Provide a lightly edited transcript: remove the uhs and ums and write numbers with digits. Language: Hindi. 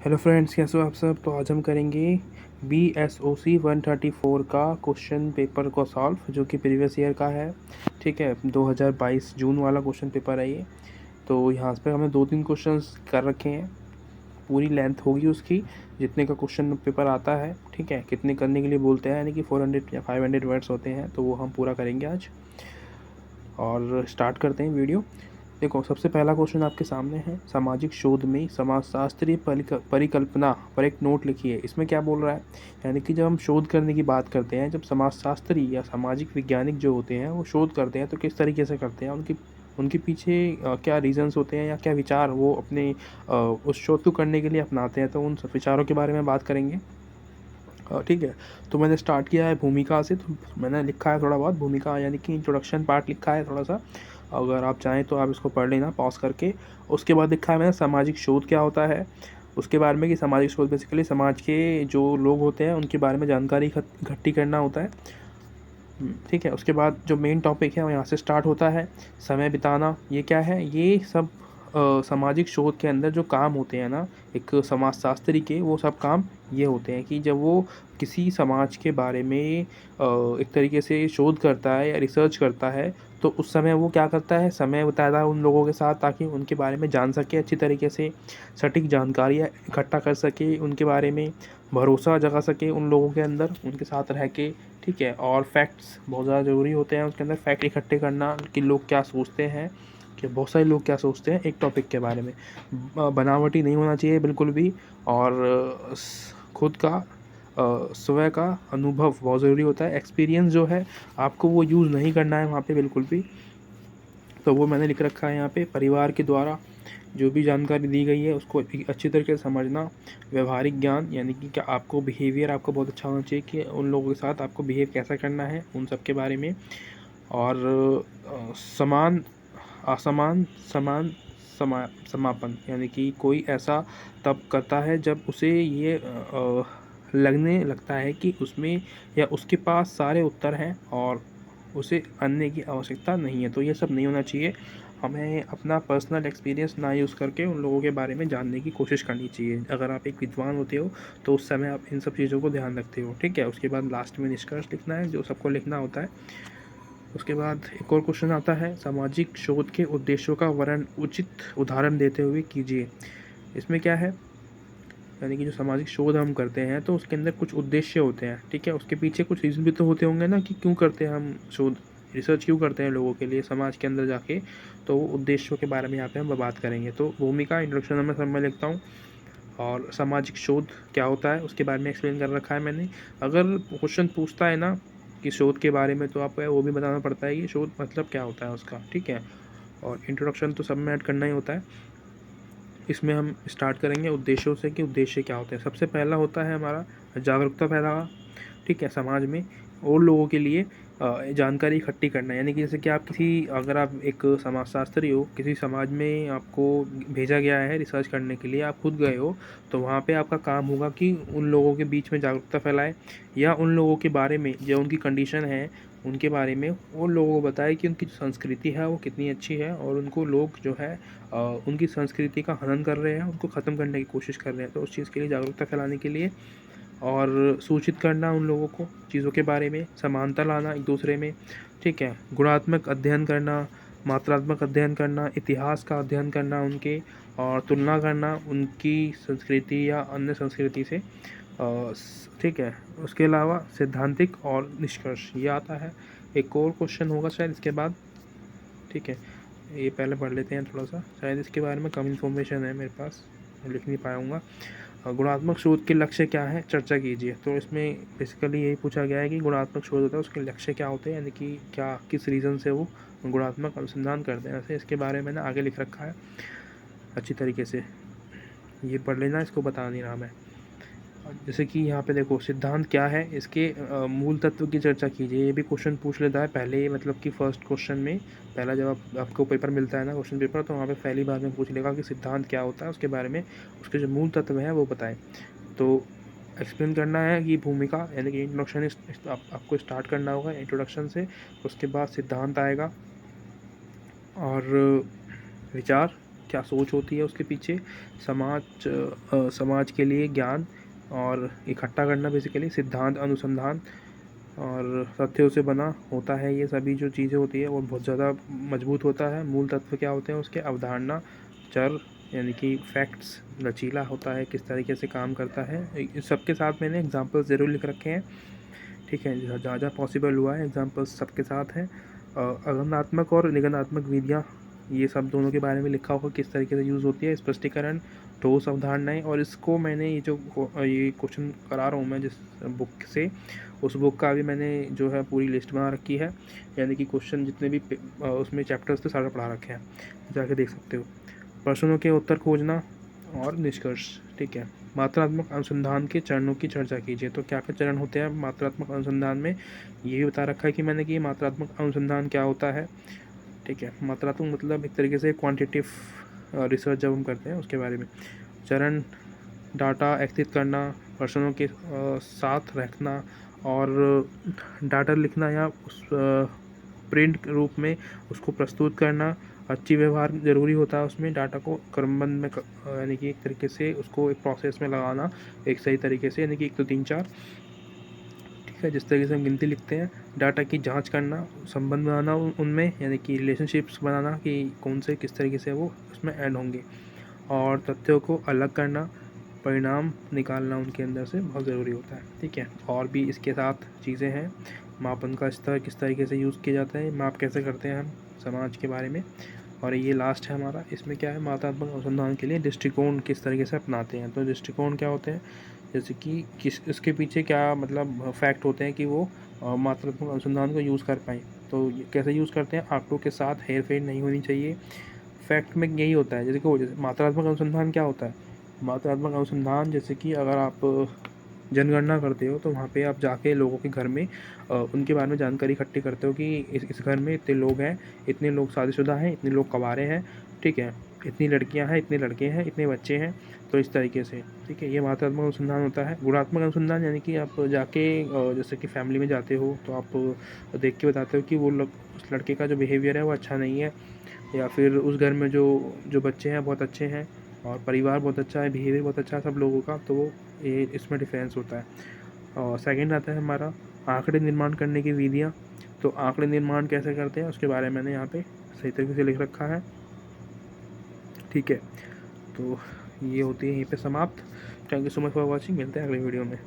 हेलो फ्रेंड्स, कैसे हो आप सब। तो आज हम करेंगे BSOC 134 का क्वेश्चन पेपर को सॉल्व, जो कि प्रीवियस ईयर का है। ठीक है, 2022 जून वाला क्वेश्चन पेपर है ये। तो यहाँ पे हमने 2-3 क्वेश्चंस कर रखे हैं। पूरी लेंथ होगी उसकी जितने का क्वेश्चन पेपर आता है। ठीक है, कितने करने के लिए बोलते हैं, यानी कि 400 या 500 वर्ड्स होते हैं, तो वो हम पूरा करेंगे आज। और स्टार्ट करते हैं वीडियो। देखो, सबसे पहला क्वेश्चन आपके सामने है। सामाजिक शोध में समाजशास्त्रीय परिकल्पना पर एक नोट लिखिए। इसमें क्या बोल रहा है, यानी कि जब हम शोध करने की बात करते हैं, जब समाजशास्त्री या सामाजिक वैज्ञानिक जो होते हैं वो शोध करते हैं, तो किस तरीके से करते हैं, उनकी उनके पीछे क्या रीजंस होते हैं या क्या विचार वो अपने उस शोध को करने के लिए अपनाते हैं। तो उन सब विचारों के बारे में बात करेंगे। ठीक है, तो मैंने स्टार्ट किया है भूमिका से। तो मैंने लिखा है थोड़ा बहुत भूमिका, यानी कि इंट्रोडक्शन पार्ट लिखा है थोड़ा सा। अगर आप चाहें तो आप इसको पढ़ लेना पॉज करके। उसके बाद लिखा है मैंने सामाजिक शोध क्या होता है, उसके बारे में कि सामाजिक शोध बेसिकली समाज के जो लोग होते हैं उनके बारे में जानकारी इकट्ठी करना होता है। ठीक है, उसके बाद जो मेन टॉपिक है वो यहाँ से स्टार्ट होता है। समय बिताना ये क्या है, ये सब सामाजिक शोध के अंदर जो काम होते हैं ना, एक समाजशास्त्री के, वो सब काम ये होते हैं कि जब वो किसी समाज के बारे में एक तरीके से शोध करता है या रिसर्च करता है, तो उस समय वो क्या करता है, समय बिताता है उन लोगों के साथ, ताकि उनके बारे में जान सके अच्छी तरीके से, सटीक जानकारियाँ इकट्ठा कर सके, उनके बारे में भरोसा जगा सके उन लोगों के अंदर, उनके साथ रह के। ठीक है, और फैक्ट्स बहुत ज़्यादा ज़रूरी होते हैं उसके अंदर, फैक्ट इकट्ठे करना कि लोग क्या सोचते हैं, कि बहुत सारे लोग क्या सोचते हैं एक टॉपिक के बारे में। बनावटी नहीं होना चाहिए बिल्कुल भी। और खुद का स्वयं का अनुभव बहुत ज़रूरी होता है। एक्सपीरियंस जो है आपको वो यूज़ नहीं करना है वहाँ पे बिल्कुल भी। तो वो मैंने लिख रखा है यहाँ पे। परिवार के द्वारा जो भी जानकारी दी गई है उसको अच्छी तरीके से समझना। व्यवहारिक ज्ञान, यानी कि क्या आपको बिहेवियर आपका बहुत अच्छा होना चाहिए कि उन लोगों के साथ आपको बिहेव कैसा करना है, उन सब के बारे में। और समान असमान समान समापन, यानी कि कोई ऐसा तब करता है जब उसे ये लगने लगता है कि उसमें या उसके पास सारे उत्तर हैं और उसे अन्य की आवश्यकता नहीं है। तो ये सब नहीं होना चाहिए। हमें अपना पर्सनल एक्सपीरियंस ना यूज़ करके उन लोगों के बारे में जानने की कोशिश करनी चाहिए। अगर आप एक विद्वान होते हो तो उस समय आप इन सब चीज़ों को ध्यान रखते हो। ठीक है, उसके बाद लास्ट में निष्कर्ष लिखना है जो सबको लिखना होता है। उसके बाद एक और क्वेश्चन आता है, सामाजिक शोध के उद्देश्यों का वर्णन उचित उदाहरण देते हुए कीजिए। इसमें क्या है, यानी कि जो सामाजिक शोध हम करते हैं तो उसके अंदर कुछ उद्देश्य होते हैं। ठीक है, उसके पीछे कुछ रीज़न भी तो होते होंगे ना कि क्यों करते हैं हम शोध, रिसर्च क्यों करते हैं लोगों के लिए समाज के अंदर जाके। तो वो उद्देश्यों के बारे में यहाँ पे हम बात करेंगे। तो भूमिका इंट्रोडक्शन में सब मैं लिखता हूँ, और सामाजिक शोध क्या होता है उसके बारे में एक्सप्लेन कर रखा है मैंने। अगर क्वेश्चन पूछता है ना कि शोध के बारे में, तो आपको वो भी बताना पड़ता है कि शोध मतलब क्या होता है उसका। ठीक है, और इंट्रोडक्शन तो सब में ऐड करना ही होता है। इसमें हम स्टार्ट करेंगे उद्देश्यों से कि उद्देश्य क्या होते हैं। सबसे पहला होता है हमारा जागरूकता फैलाना। ठीक है, समाज में और लोगों के लिए जानकारी इकट्ठी करना, यानी कि जैसे कि आप किसी, अगर आप एक समाजशास्त्री हो, किसी समाज में आपको भेजा गया है रिसर्च करने के लिए, आप खुद गए हो, तो वहाँ पे आपका काम होगा कि उन लोगों के बीच में जागरूकता फैलाए, या उन लोगों के बारे में जो उनकी कंडीशन है उनके बारे में उन लोगों को बताए कि उनकी जो संस्कृति है वो कितनी अच्छी है, और उनको लोग जो है उनकी संस्कृति का हनन कर रहे हैं, उनको ख़त्म करने की कोशिश कर रहे हैं। तो उस चीज़ के लिए जागरूकता फैलाने के लिए, और सूचित करना उन लोगों को चीज़ों के बारे में, समानता लाना एक दूसरे में। ठीक है, गुणात्मक अध्ययन करना, मात्रात्मक अध्ययन करना, इतिहास का अध्ययन करना उनके, और तुलना करना उनकी संस्कृति या अन्य संस्कृति से। ठीक है, उसके अलावा सैद्धांतिक और निष्कर्ष ये आता है। एक और क्वेश्चन होगा शायद इसके बाद। ठीक है, ये पहले पढ़ लेते हैं थोड़ा सा, शायद इसके बारे में कम इन्फॉर्मेशन है मेरे पास, मैं लिख नहीं पाऊँगा। गुणात्मक शोध के लक्ष्य क्या है, चर्चा कीजिए। तो इसमें बेसिकली यही पूछा गया है कि गुणात्मक शोध होता है उसके लक्ष्य क्या होते हैं, यानी कि क्या किस रीज़न से वो गुणात्मक अनुसंधान करते हैं। ऐसे इसके बारे में ना आगे लिख रखा है अच्छी तरीके से, ये पढ़ लेना, इसको बता नहीं रहा मैं। जैसे कि यहाँ पे देखो, सिद्धांत क्या है, इसके मूल तत्व की चर्चा कीजिए। ये भी क्वेश्चन पूछ लेता है पहले, मतलब कि फर्स्ट क्वेश्चन में, पहला जब आपको पेपर मिलता है ना क्वेश्चन पेपर, तो वहाँ पे पहली बार में पूछ लेगा कि सिद्धांत क्या होता है, उसके बारे में उसके जो मूल तत्व हैं वो बताएं। तो एक्सप्लेन करना है कि भूमिका, यानी कि इंट्रोडक्शन आपको स्टार्ट करना होगा इंट्रोडक्शन से। उसके बाद सिद्धांत आएगा, और विचार, क्या सोच होती है उसके पीछे, समाज के लिए ज्ञान और इकट्ठा करना बेसिकली, सिद्धांत अनुसंधान और तथ्यों से बना होता है। ये सभी जो चीज़ें होती है वो बहुत ज़्यादा मजबूत होता है। मूल तत्व क्या होते हैं उसके, अवधारणा, चर यानी कि फैक्ट्स, लचीला होता है, किस तरीके से काम करता है। इस सबके साथ मैंने एग्जांपल्स ज़रूर लिख रखे हैं, ठीक है, जहाँ जहाँ पॉसिबल हुआ है एग्जांपल्स सबके साथ हैं। आगमनात्मक और निगमनात्मक विधियाँ, ये सब दोनों के बारे में लिखा होगा किस तरीके से यूज़ होती है, स्पष्टीकरण, ठोस अवधारणाएँ। और इसको मैंने ये क्वेश्चन करा रहा हूँ मैं जिस बुक से, उस बुक का भी मैंने जो है पूरी लिस्ट बना रखी है, यानी कि क्वेश्चन जितने भी उसमें चैप्टर्स थे सारे पढ़ा रखे हैं, जाके देख सकते हो। प्रश्नों के उत्तर खोजना और निष्कर्ष, ठीक है। मात्रात्मक अनुसंधान के चरणों की चर्चा कीजिए। तो क्या क्या चरण होते हैं मात्रात्मक अनुसंधान में, ये भी बता रखा है कि मैंने कि मात्रात्मक अनुसंधान क्या होता है, ठीक है। मात्रात्मक मतलब एक तरीके से क्वांटिटेटिव रिसर्च जब हम करते हैं उसके बारे में। चरण, डाटा एकत्रित करना, प्रश्नों के साथ रखना और डाटा लिखना या उस प्रिंट रूप में उसको प्रस्तुत करना। अच्छी व्यवहार ज़रूरी होता है उसमें, डाटा को क्रमबद्ध में यानी कि एक तरीके से उसको एक प्रोसेस में लगाना एक सही तरीके से, यानी कि 1 2 3 4, ठीक है, जिस तरीके से हम गिनती लिखते हैं। डाटा की जांच करना, संबंध बनाना उनमें, यानी कि रिलेशनशिप्स बनाना कि कौन से किस तरीके से वो उसमें ऐड होंगे। और तथ्यों को अलग करना, परिणाम निकालना उनके अंदर से बहुत ज़रूरी होता है, ठीक है। और भी इसके साथ चीज़ें हैं, मापन का स्तर किस तरीके से यूज़ किया जाता है, माप कैसे करते हैं हम समाज के बारे में। और ये लास्ट है हमारा, इसमें क्या है, मात्रात्मक अनुसंधान के लिए दृष्टिकोण किस तरीके से अपनाते हैं। तो दृष्टिकोण क्या होते हैं, जैसे कि किस इसके पीछे क्या मतलब फैक्ट होते हैं कि वो मात्रात्मक अनुसंधान को यूज़ कर पाएँ। तो कैसे यूज़ करते हैं, आंकड़ों के साथ हेर फेर नहीं होनी चाहिए। फैक्ट में यही होता है, जैसे मात्रात्मक अनुसंधान क्या होता है, मात्रात्मक अनुसंधान जैसे कि अगर आप जनगणना करते हो तो वहाँ पे आप जाके लोगों के घर में उनके बारे में जानकारी इकट्ठी करते हो कि इस घर में इतने लोग हैं, इतने लोग शादीशुदा हैं, इतने लोग कवारे हैं, ठीक है, इतनी लड़कियां हैं, इतने लड़के हैं, इतने बच्चे हैं। तो इस तरीके से, ठीक है, ये मात्रात्मक अनुसंधान होता है। गुणात्मक अनुसंधान यानी कि आप जाके जैसे कि फैमिली में जाते हो तो आप देख के बताते हो कि वो लोग, उस लड़के का जो बिहेवियर है वो अच्छा नहीं है, या फिर उस घर में जो जो बच्चे हैं बहुत अच्छे हैं और परिवार बहुत अच्छा है, बिहेवियर बहुत अच्छा है सब लोगों का। तो वो ये इसमें डिफरेंस होता है। और सेकंड आता है हमारा आंकड़े निर्माण करने की विधियाँ। तो आंकड़े निर्माण कैसे करते हैं उसके बारे में मैंने यहाँ पे सही तरीके से लिख रखा है, ठीक है। तो ये होती है यहीं पे समाप्त। Thank you so much for watching, मिलते हैं अगले वीडियो में।